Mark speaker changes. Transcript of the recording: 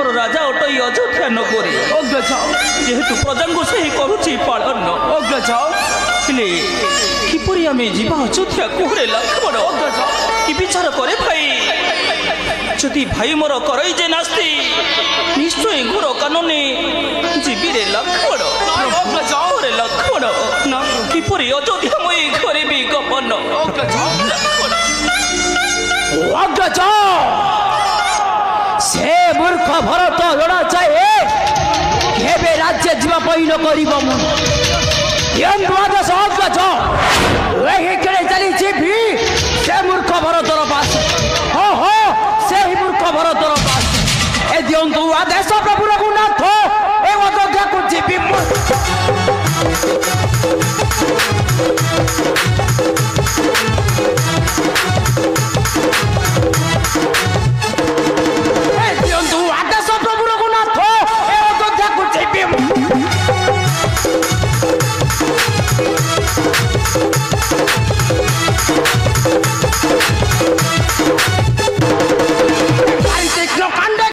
Speaker 1: मोर राजा अटई अयोध्या नगरी जेहेतु प्रजा को से करुची पालन हेले किपरि आमे जीवा अयोध्या कोहरे लक्ष्मण कि विचार करे भाई जदि भाई मोर करई जे नास्ती निश्चय घोर कानने जीवी रे लक्ष्मण लक्ष्मण किपरि अयोध्या मई घरे भी गमन
Speaker 2: से मूर्ख भरत लड़ा चाहे केबे राज्य जीवा पई न करिबो मु यन द्वादश अग्रज एही केले चली छी भी